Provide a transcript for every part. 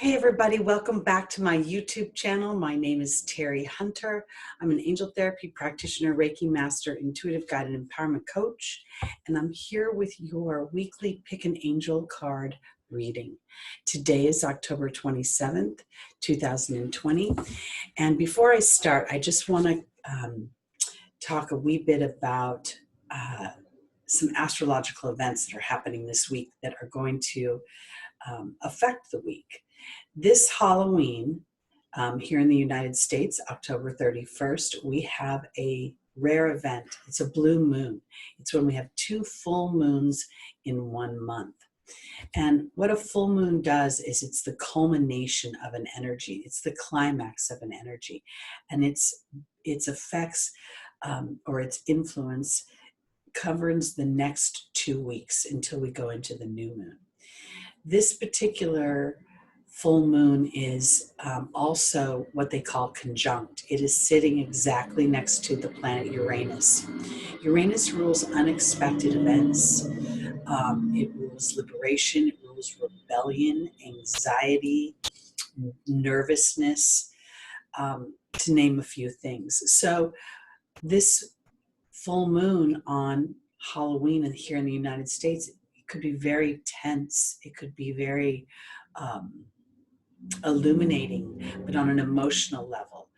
Hey everybody, welcome back to my YouTube channel. My name is Teri Hunter. I'm an angel therapy practitioner, Reiki master, intuitive guide, and empowerment coach. And I'm here with your weekly Pick an Angel card reading. Today is October 27th, 2020. And before I start, I just want to talk a wee bit about some astrological events that are happening this week that are going to affect the week. This Halloween, here in the United States, October 31st, we have a rare event. It's a blue moon. It's when we have two full moons in 1 month. And what a full moon does is it's the culmination of an energy. It's the climax of an energy. And its effects or its influence covers the next 2 weeks until we go into the new moon. This particular full moon is also what they call conjunct. It is sitting exactly next to the planet Uranus. Uranus rules unexpected events. It rules liberation, it rules rebellion, anxiety, nervousness, to name a few things. So this full moon on Halloween and here in the United States, it could be very tense. It could be very illuminating, but on an emotional level.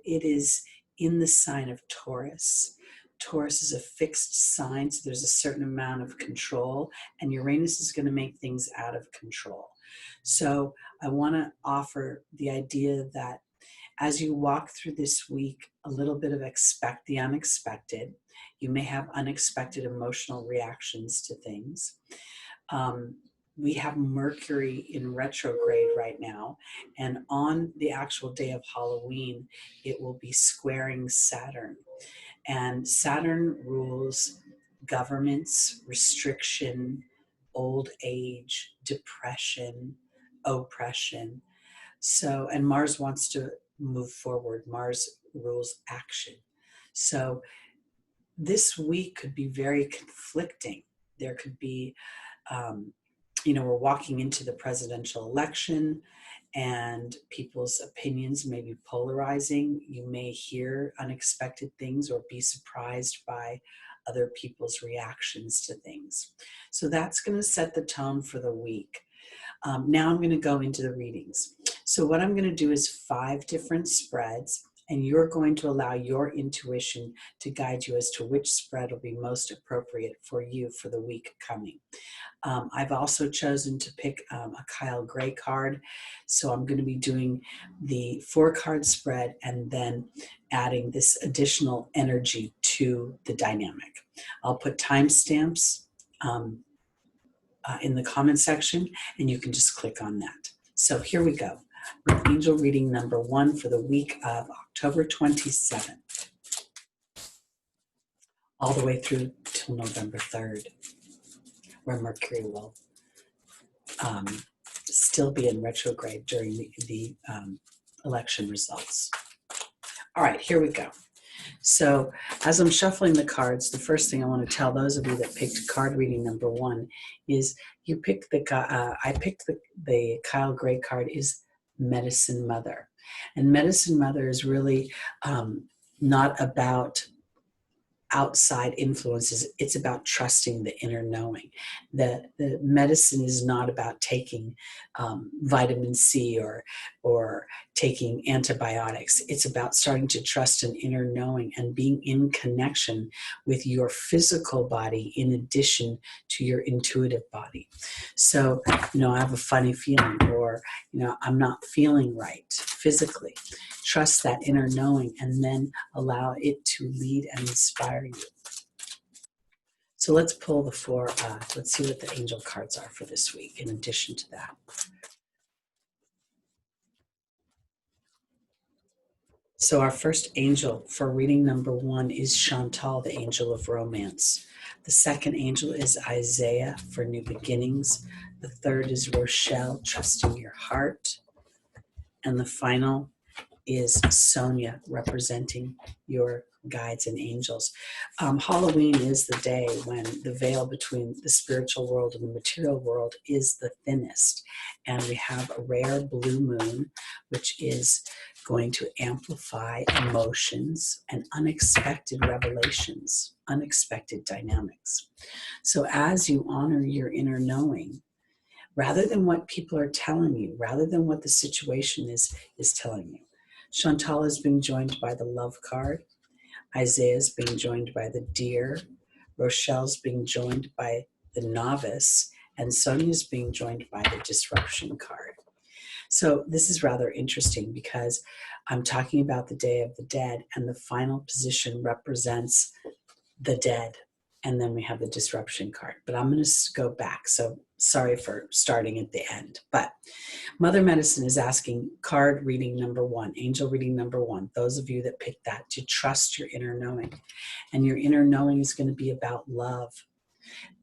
It is in the sign of Taurus. Taurus is a fixed sign, so there's a certain amount of control, and Uranus is going to make things out of control. So I want to offer the idea that as you walk through this week, a little bit of expect the unexpected. You may have unexpected emotional reactions to things. We have Mercury in retrograde right now, and on the actual day of Halloween, it will be squaring Saturn. And Saturn rules governments, restriction, old age, depression, oppression. So, and Mars wants to move forward. Mars rules action. So this week could be very conflicting. There could be, we're walking into the presidential election and people's opinions may be polarizing. You may hear unexpected things or be surprised by other people's reactions to things. So that's going to set the tone for the week. Now I'm going to go into the readings. So what I'm going to do is 5 different spreads, and you're going to allow your intuition to guide you as to which spread will be most appropriate for you for the week coming. I've also chosen to pick a Kyle Gray card, so I'm going to be doing the 4-card spread and then adding this additional energy to the dynamic. I'll put timestamps in the comment section, and you can just click on that. So here we go. With angel reading number 1 for the week of October 27th, all the way through till November 3rd, where Mercury will still be in retrograde during the election results. All right, here we go. So as I'm shuffling the cards, the first thing I want to tell those of you that picked card reading number 1 is you picked I picked the Kyle Gray card is Medicine Mother. And Medicine Mother is really not about outside influences. It's about trusting the inner knowing. The medicine is not about taking vitamin C or taking antibiotics. It's about starting to trust an inner knowing and being in connection with your physical body in addition to your intuitive body. So, I have a funny feeling, or, I'm not feeling right physically. Trust that inner knowing and then allow it to lead and inspire you. So let's pull the 4, let's see what the angel cards are for this week in addition to that. So our first angel for reading number 1 is Chantal, the angel of romance. The second angel is Isaiah for new beginnings. The third is Rochelle, trusting your heart. And the final is Sonia, representing your guides and angels. Halloween is the day when the veil between the spiritual world and the material world is the thinnest. And we have a rare blue moon, which is going to amplify emotions and unexpected revelations, unexpected dynamics. So as you honor your inner knowing, rather than what people are telling you, rather than what the situation is telling you. Chantal is being joined by the love card. Isaiah is being joined by the deer. Rochelle's being joined by the novice. And Sonia's being joined by the disruption card. So this is rather interesting because I'm talking about the Day of the Dead, and the final position represents the dead. And then we have the disruption card. But I'm going to go back. So sorry for starting at the end. But Mother Medicine is asking card reading number 1, angel reading number 1, those of you that picked that, to trust your inner knowing. And your inner knowing is going to be about love.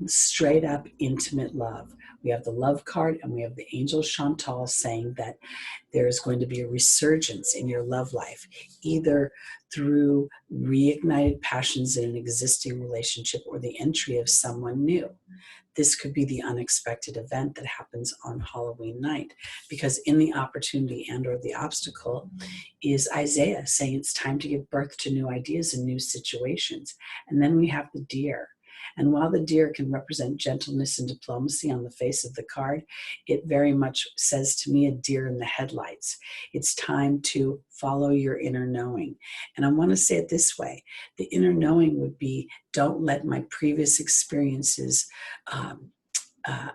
Straight up intimate love. We have the love card and we have the angel Chantal saying that there is going to be a resurgence in your love life, either through reignited passions in an existing relationship or the entry of someone new. This could be the unexpected event that happens on Halloween night, because in the opportunity and or the obstacle is Isaiah saying it's time to give birth to new ideas and new situations. And then we have the deer. And while the deer can represent gentleness and diplomacy on the face of the card, it very much says to me a deer in the headlights. It's time to follow your inner knowing. And I want to say it this way. The inner knowing would be, don't let my previous experiences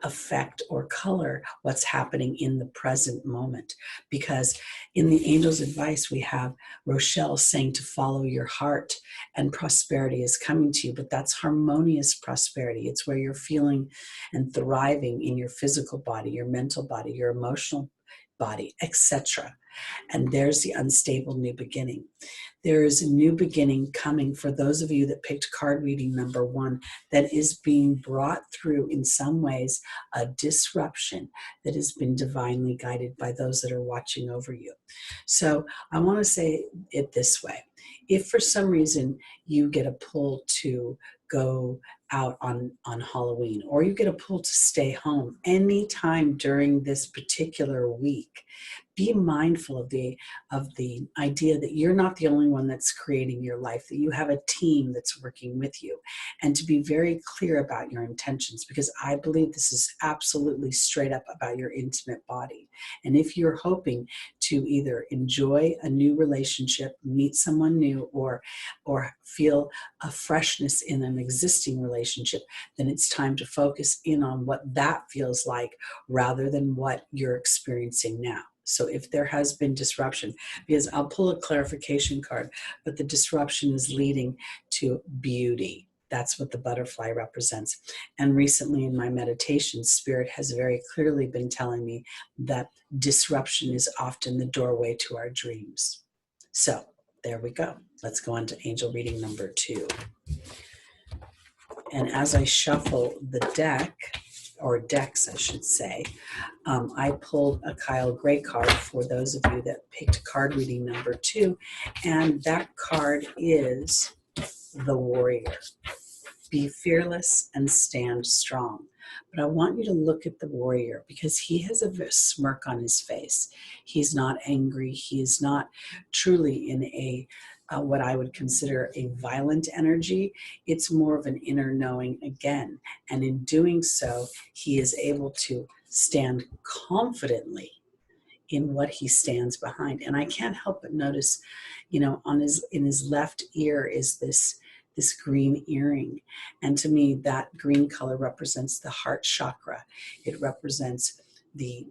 affect or color what's happening in the present moment. Because in the angel's advice, we have Rochelle saying to follow your heart and prosperity is coming to you, but that's harmonious prosperity. It's where you're feeling and thriving in your physical body, your mental body, your emotional body, etc. And there's the unstable new beginning. There is a new beginning coming for those of you that picked card reading number 1 that is being brought through in some ways a disruption that has been divinely guided by those that are watching over you. So I want to say it this way. If for some reason you get a pull to go out on Halloween, or you get a pull to stay home anytime during this particular week, be mindful of the idea that you're not the only one that's creating your life, that you have a team that's working with you, and to be very clear about your intentions, because I believe this is absolutely straight up about your intimate body. And if you're hoping to either enjoy a new relationship, meet someone new, or feel a freshness in an existing relationship, then it's time to focus in on what that feels like rather than what you're experiencing now. So if there has been disruption, because I'll pull a clarification card, but the disruption is leading to beauty. That's what the butterfly represents. And recently in my meditation, Spirit has very clearly been telling me that disruption is often the doorway to our dreams. So there we go. Let's go on to angel reading number 2. And as I shuffle the deck, or decks, I should say, I pulled a Kyle Gray card for those of you that picked card reading number 2. And that card is the warrior. Be fearless and stand strong. But I want you to look at the warrior, because he has a smirk on his face. He's not angry. He is not truly in a what I would consider a violent energy. It's more of an inner knowing again. And in doing so, he is able to stand confidently in what he stands behind. And I can't help but notice, in his left ear is this green earring. And to me, that green color represents the heart chakra. It represents the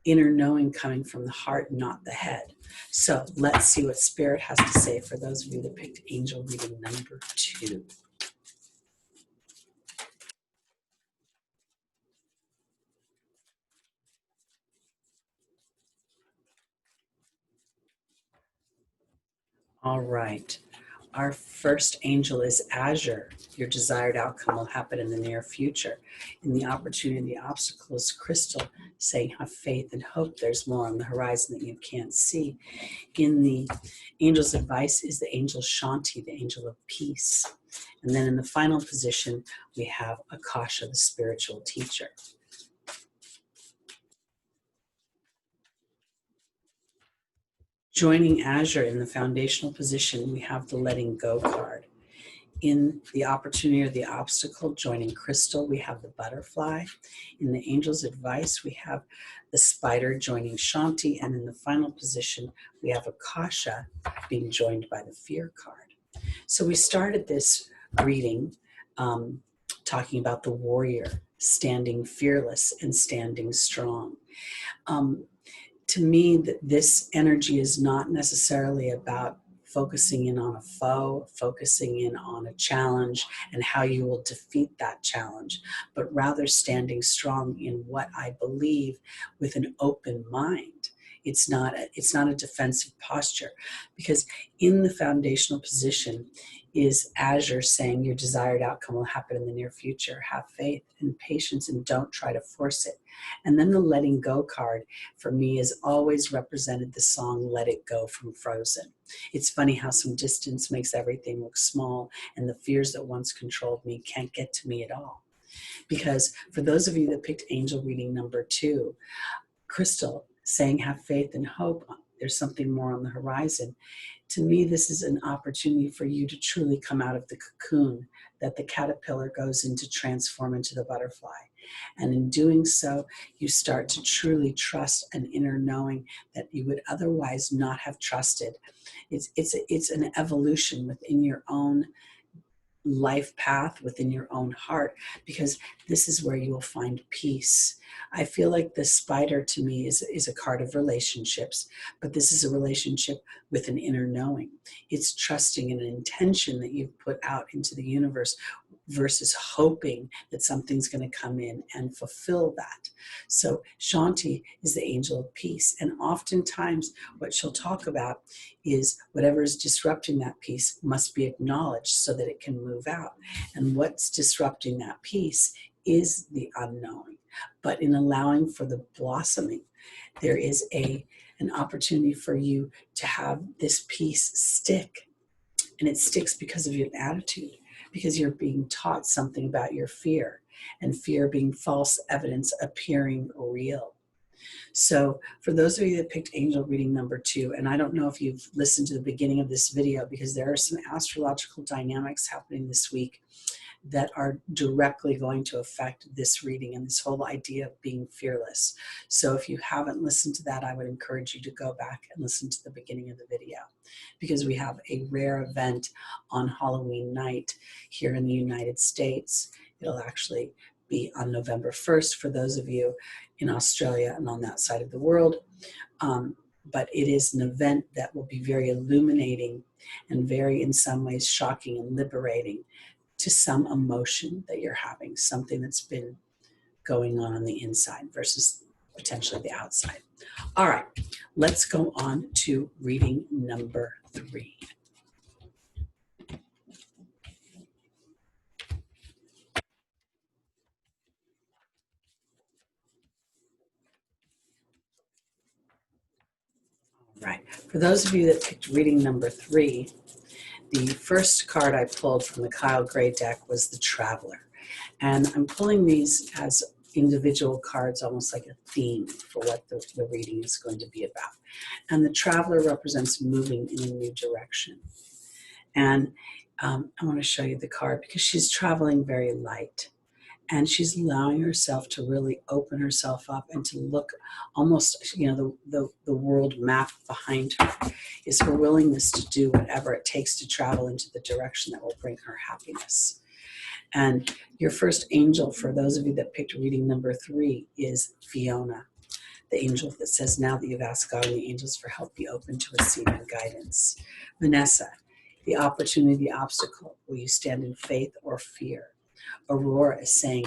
inner knowing coming from the heart, not the head. So let's see what Spirit has to say for those of you that picked angel reading number 2. All right. Our first angel is Azure. Your desired outcome will happen in the near future. In the opportunity obstacle is Crystal. saying have faith and hope. There's more on the horizon that you can't see. In the angel's advice is the angel Shanti, the angel of peace. And then in the final position, we have Akasha, the spiritual teacher. Joining Azure in the foundational position, we have the letting go card. In the opportunity or the obstacle, joining Crystal, we have the butterfly. In the angel's advice, we have the spider joining Shanti. And in the final position, we have Akasha being joined by the fear card. So we started this reading talking about the warrior, standing fearless and standing strong. To me, that this energy is not necessarily about focusing in on a foe, focusing in on a challenge and how you will defeat that challenge, but rather standing strong in what I believe with an open mind. It's not a defensive posture, because in the foundational position is Azure saying your desired outcome will happen in the near future. Have faith and patience and don't try to force it. And then the letting go card for me has always represented the song Let It Go from Frozen. It's funny how some distance makes everything look small, and the fears that once controlled me can't get to me at all. Because for those of you that picked angel reading number 2, Crystal saying have faith and hope, there's something more on the horizon. To me, this is an opportunity for you to truly come out of the cocoon that the caterpillar goes into, transform into the butterfly. And in doing so, you start to truly trust an inner knowing that you would otherwise not have trusted. It's an evolution within your own life path, within your own heart, because this is where you will find peace. I feel like the spider to me is a card of relationships, but this is a relationship with an inner knowing. It's trusting an intention that you've put out into the universe versus hoping that something's going to come in and fulfill that. So Shanti is the angel of peace. And oftentimes what she'll talk about is whatever is disrupting that peace must be acknowledged so that it can move out. And what's disrupting that peace is the unknowing. But in allowing for the blossoming, there is an opportunity for you to have this peace stick. And it sticks because of your attitude, because you're being taught something about your fear, and fear being false evidence appearing real. So for those of you that picked angel reading number 2, and I don't know if you've listened to the beginning of this video, because there are some astrological dynamics happening this week that are directly going to affect this reading and this whole idea of being fearless. So if you haven't listened to that, I would encourage you to go back and listen to the beginning of the video, because we have a rare event on Halloween night here in the United States. It'll actually be on November 1st for those of you in Australia and on that side of the world. But it is an event that will be very illuminating and very, in some ways, shocking and liberating to some emotion that you're having, something that's been going on the inside versus potentially the outside. All right, let's go on to reading number 3. All right, for those of you that picked reading number 3, the first card I pulled from the Kyle Gray deck was the Traveler. And I'm pulling these as individual cards, almost like a theme for what the reading is going to be about. And the Traveler represents moving in a new direction. And I want to show you the card because she's traveling very light. And she's allowing herself to really open herself up and to look almost, the world map behind her is her willingness to do whatever it takes to travel into the direction that will bring her happiness. And your first angel, for those of you that picked reading number 3, is Fiona, the angel that says, now that you've asked God and the angels for help, be open to receiving guidance. Vanessa, the opportunity, the obstacle, will you stand in faith or fear? Aurora is saying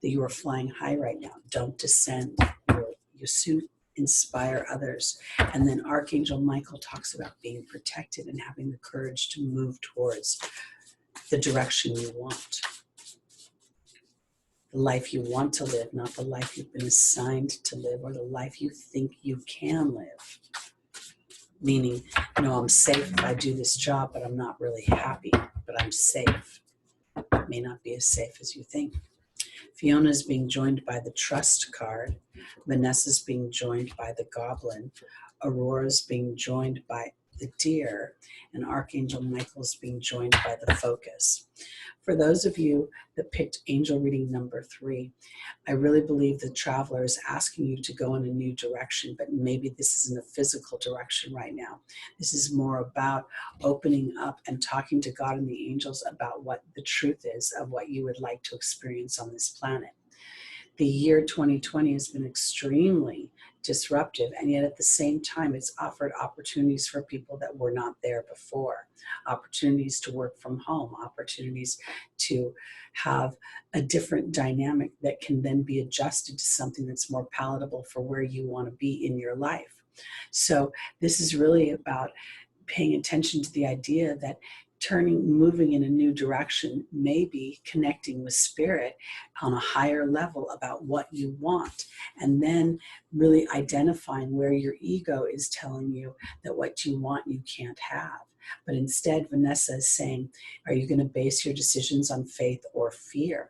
that you are flying high right now. Don't descend. You soon inspire others. And then Archangel Michael talks about being protected and having the courage to move towards the direction you want. the life you want to live, not the life you've been assigned to live or the life you think you can live. Meaning, I'm safe if I do this job, but I'm not really happy, but I'm safe. It may not be as safe as you think. Fiona's being joined by the Trust card. Vanessa's being joined by the Goblin. Aurora's being joined by the Deer. And Archangel Michael's being joined by the Focus. For those of you that picked angel reading number 3, I really believe the traveler is asking you to go in a new direction, but maybe this isn't a physical direction right now. This is more about opening up and talking to God and the angels about what the truth is of what you would like to experience on this planet. The year 2020 has been extremely disruptive, and yet at the same time, it's offered opportunities for people that were not there before. Opportunities to work from home, opportunities to have a different dynamic that can then be adjusted to something that's more palatable for where you want to be in your life. So this is really about paying attention to the idea that moving in a new direction, maybe connecting with spirit on a higher level about what you want, and then really identifying where your ego is telling you that what you want you can't have. But instead, Vanessa is saying, are you going to base your decisions on faith or fear?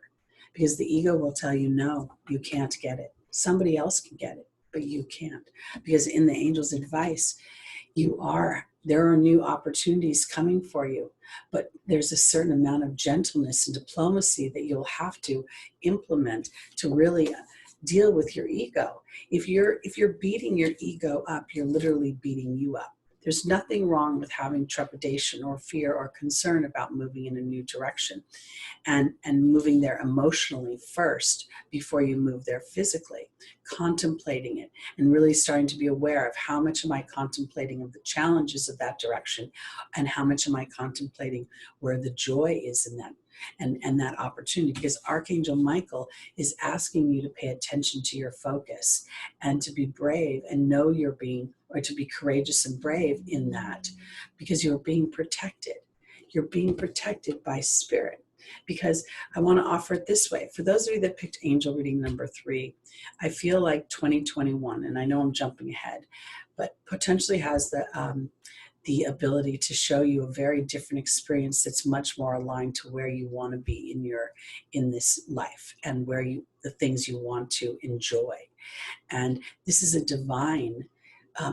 Because the ego will tell you, no, you can't get it. Somebody else can get it, but you can't. Because in the angel's advice, there are new opportunities coming for you, but there's a certain amount of gentleness and diplomacy that you'll have to implement to really deal with your ego. If you're beating your ego up, you're literally beating you up. There's nothing wrong with having trepidation or fear or concern about moving in a new direction and moving there emotionally first before you move there physically, contemplating it and really starting to be aware of how much am I contemplating of the challenges of that direction and how much am I contemplating where the joy is in that and that opportunity, because Archangel Michael is asking you to pay attention to your focus and to be brave and know you're being, or to be courageous and brave in that, because you're being protected. You're being protected by spirit. Because I want to offer it this way. For those of you that picked angel reading number 3, I feel like 2021, and I know I'm jumping ahead, but potentially has the ability to show you a very different experience that's much more aligned to where you want to be in this life and the things you want to enjoy. And this is a divine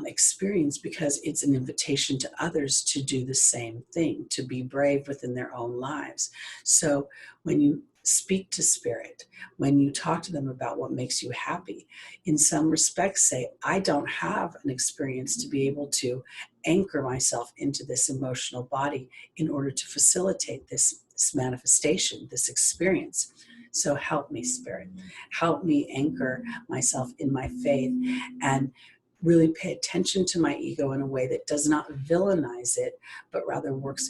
experience because it's an invitation to others to do the same thing, to be brave within their own lives. So when you speak to spirit, when you talk to them about what makes you happy, in some respects say, I don't have an experience to be able to anchor myself into this emotional body in order to facilitate this manifestation, this experience. So help me, spirit. Help me anchor myself in my faith and really pay attention to my ego in a way that does not villainize it, but rather works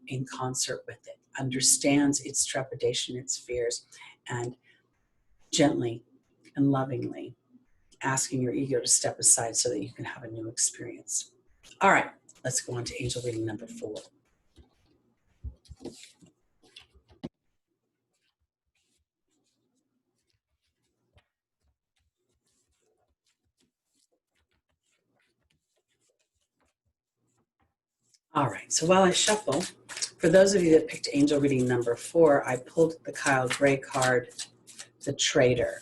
in concert with it, understands its trepidation, its fears, and gently and lovingly asking your ego to step aside so that you can have a new experience. All right, let's go on to angel reading number 4. All right, so while I shuffle, for those of you that picked angel reading number 4, I pulled the Kyle Gray card, the Trader.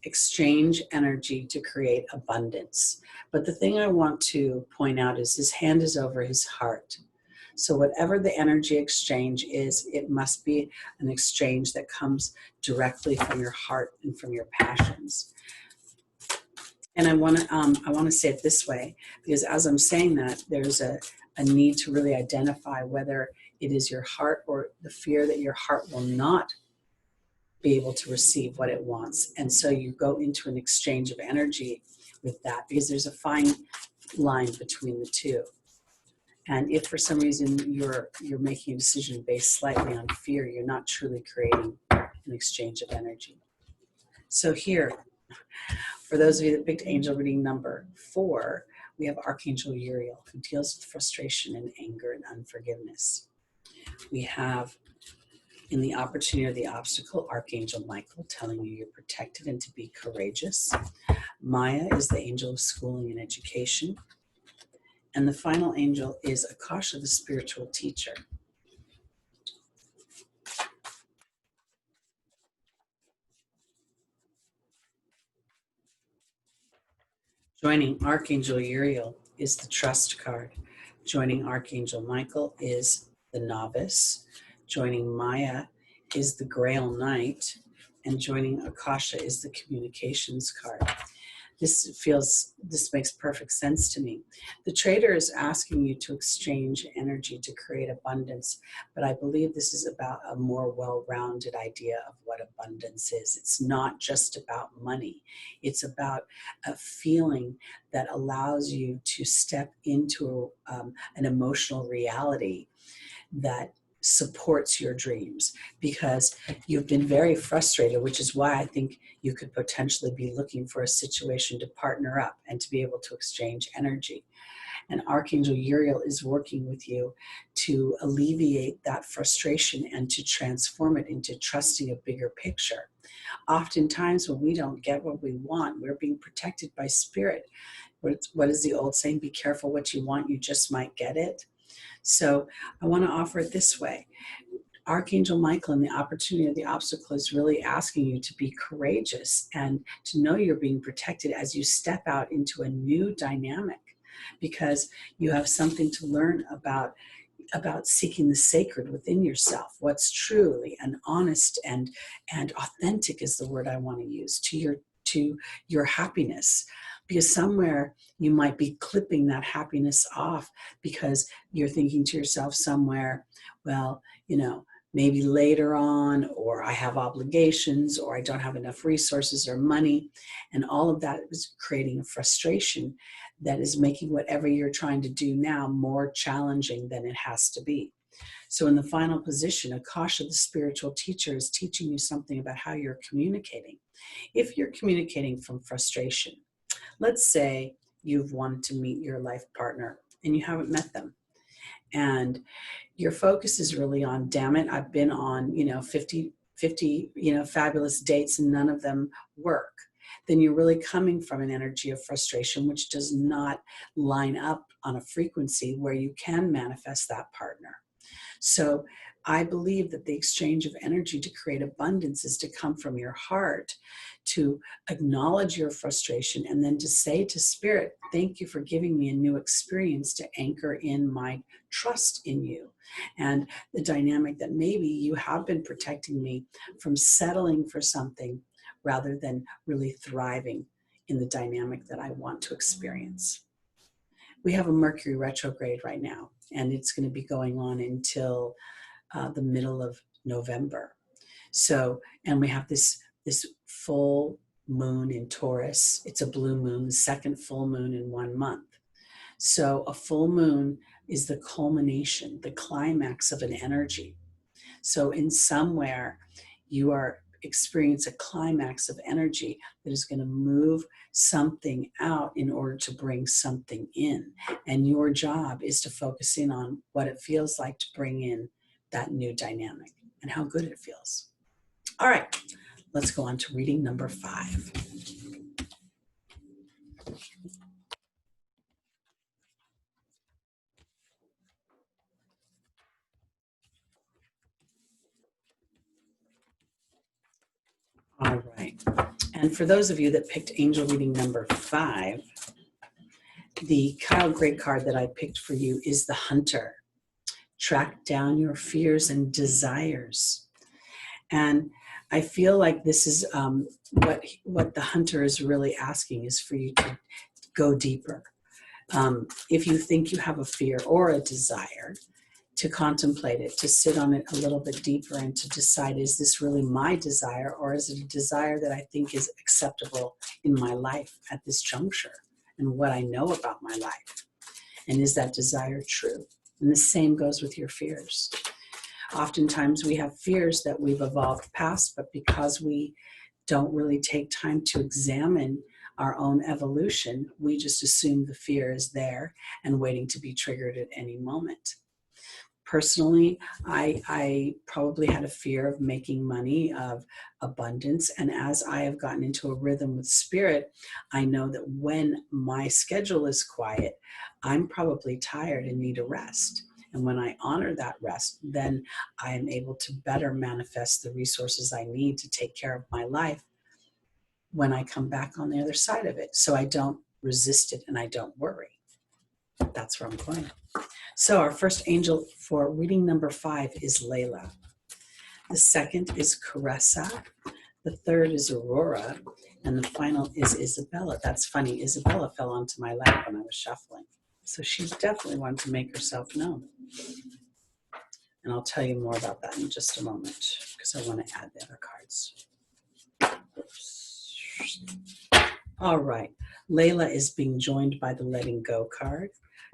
Exchange energy to create abundance. But the thing I want to point out is his hand is over his heart. So whatever the energy exchange is, it must be an exchange that comes directly from your heart and from your passions. And I want to say it this way, because as I'm saying that, there's a need to really identify whether it is your heart or the fear that your heart will not be able to receive what it wants. And so you go into an exchange of energy with that, because there's a fine line between the two. And if for some reason you're making a decision based slightly on fear, you're not truly creating an exchange of energy. So here, for those of you that picked angel reading number 4, we have Archangel Uriel, who deals with frustration and anger and unforgiveness. We have In the opportunity or the obstacle, Archangel Michael telling you you're protected and to be courageous. Maya is the angel of schooling and education. And the final angel is Akasha, the spiritual teacher. Joining Archangel Uriel is the trust card. Joining Archangel Michael is the novice. Joining Maya is the Grail Knight. And joining Akasha is the communications card. This makes perfect sense to me. The trader is asking you to exchange energy to create abundance, but I believe this is about a more well-rounded idea of what abundance is. It's not just about money. It's about a feeling that allows you to step into an emotional reality that supports your dreams, because you've been very frustrated, which is why I think you could potentially be looking for a situation to partner up and to be able to exchange energy. And Archangel Uriel is working with you to alleviate that frustration and to transform it into trusting a bigger picture. Oftentimes when we don't get what we want, we're being protected by spirit. What is the old saying? Be careful what you want, you just might get it. So I want to offer it this way. Archangel Michael and the opportunity of the obstacle is really asking you to be courageous and to know you're being protected as you step out into a new dynamic, because you have something to learn about seeking the sacred within yourself, what's truly and honest and authentic is the word I want to use, to your happiness. Because somewhere you might be clipping that happiness off because you're thinking to yourself somewhere, well, maybe later on, or I have obligations, or I don't have enough resources or money. And all of that is creating a frustration that is making whatever you're trying to do now more challenging than it has to be. So in the final position, Akasha, the spiritual teacher, is teaching you something about how you're communicating. If you're communicating from frustration, let's say you've wanted to meet your life partner and you haven't met them. And your focus is really on, damn it, I've been on, 50, fabulous dates and none of them work. Then you're really coming from an energy of frustration, which does not line up on a frequency where you can manifest that partner. So I believe that the exchange of energy to create abundance is to come from your heart, to acknowledge your frustration, and then to say to spirit, thank you for giving me a new experience to anchor in my trust in you. And the dynamic that maybe you have been protecting me from settling for something rather than really thriving in the dynamic that I want to experience. We have a Mercury retrograde right now, and it's going to be going on until the middle of November. So, and we have this full moon in Taurus. It's a blue moon, the second full moon in 1 month. So a full moon is the culmination, the climax of an energy. So in somewhere you are experience a climax of energy that is going to move something out in order to bring something in. And your job is to focus in on what it feels like to bring in that new dynamic and how good it feels. All right, let's go on to reading number 5. All right. And for those of you that picked angel reading number 5, the Kyle Gray card that I picked for you is the Hunter. Track down your fears and desires. And I feel like this is what the Hunter is really asking is for you to go deeper. If you think you have a fear or a desire, to contemplate it, to sit on it a little bit deeper and to decide, is this really my desire, or is it a desire that I think is acceptable in my life at this juncture and what I know about my life? And is that desire true? And the same goes with your fears. Oftentimes we have fears that we've evolved past, but because we don't really take time to examine our own evolution, we just assume the fear is there and waiting to be triggered at any moment. Personally, I probably had a fear of making money, of abundance. And as I have gotten into a rhythm with spirit, I know that when my schedule is quiet, I'm probably tired and need a rest. And when I honor that rest, then I am able to better manifest the resources I need to take care of my life when I come back on the other side of it. So I don't resist it and I don't worry. That's where I'm going. So our first angel for reading number 5 is Layla. The second is Caressa. The third is Aurora. And the final is Isabella. That's funny. Isabella fell onto my lap when I was shuffling. So she's definitely wanted to make herself known. And I'll tell you more about that in just a moment because I want to add the other cards. Oops. All right. Layla is being joined by the Letting Go card.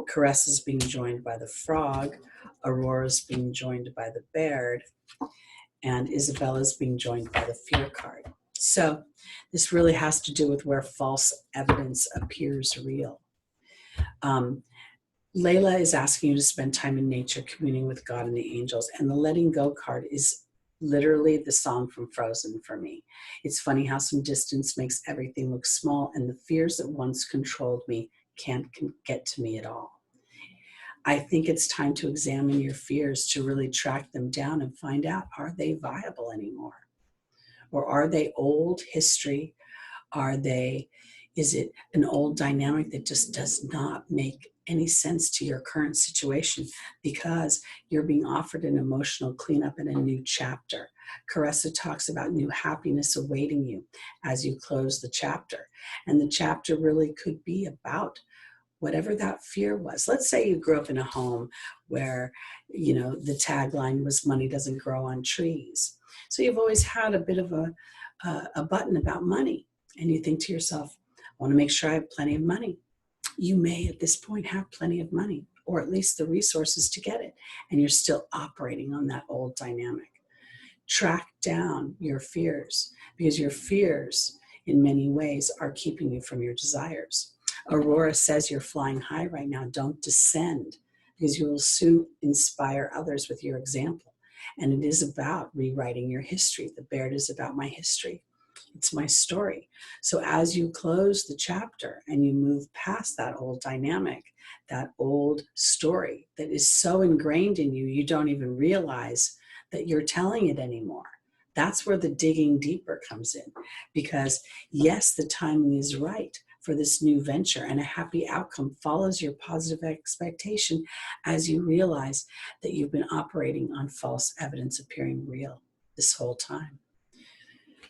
Caress is being joined by the Frog. Aurora is being joined by the Baird. And Isabella is being joined by the Fear card. So this really has to do with where false evidence appears real. Layla is asking you to spend time in nature, communing with God and the angels. And the Letting Go card is literally the song from Frozen for me. It's funny how some distance makes everything look small, and the fears that once controlled me can't get to me at all. I think it's time to examine your fears, to really track them down and find out, are they viable anymore? Or are they old history? Is it an old dynamic that just does not make any sense to your current situation because you're being offered an emotional cleanup and a new chapter? Caressa talks about new happiness awaiting you as you close the chapter. And the chapter really could be about whatever that fear was. Let's say you grew up in a home where, the tagline was money doesn't grow on trees. So you've always had a bit of a button about money. And you think to yourself, I want to make sure I have plenty of money. You may at this point have plenty of money, or at least the resources to get it. And you're still operating on that old dynamic. Track down your fears, because your fears in many ways are keeping you from your desires. Aurora says you're flying high right now. Don't descend, because you will soon inspire others with your example. And it is about rewriting your history. The Baird is about my history. It's my story. So as you close the chapter and you move past that old dynamic, that old story that is so ingrained in you, you don't even realize that you're telling it anymore. That's where the digging deeper comes in. Because yes, the timing is right for this new venture, and a happy outcome follows your positive expectation as you realize that you've been operating on false evidence appearing real this whole time.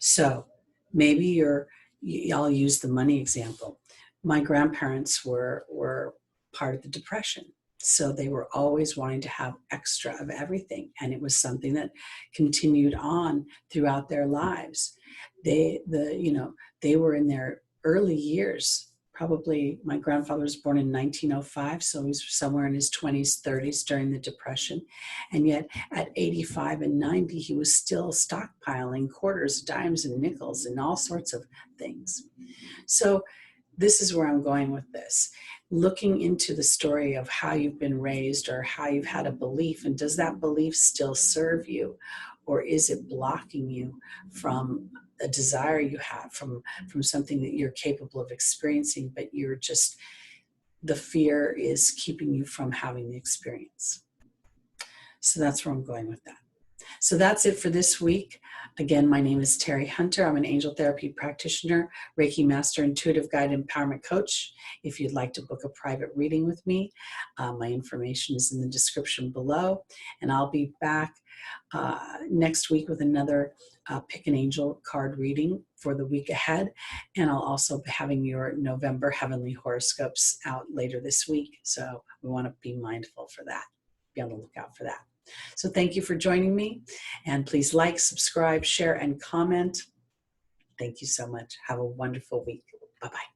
So maybe I'll use the money example. My grandparents were part of the Depression. So they were always wanting to have extra of everything. And it was something that continued on throughout their lives. They were in their early years. Probably my grandfather was born in 1905, so he was somewhere in his 20s, 30s during the Depression. And yet at 85 and 90, he was still stockpiling quarters, dimes, and nickels and all sorts of things. So this is where I'm going with this. Looking into the story of how you've been raised or how you've had a belief, and does that belief still serve you? Or is it blocking you from a desire you have, from something that you're capable of experiencing, but the fear is keeping you from having the experience? So that's where I'm going with that. So that's it for this week. Again, my name is Teri Hunter. I'm an angel therapy practitioner, Reiki master, intuitive guide, empowerment coach. If you'd like to book a private reading with me, my information is in the description below. And I'll be back next week with another Pick an Angel card reading for the week ahead. And I'll also be having your November heavenly horoscopes out later this week. So we want to be mindful for that. Be on the lookout for that. So thank you for joining me, and please like, subscribe, share, and comment. Thank you so much. Have a wonderful week. Bye-bye.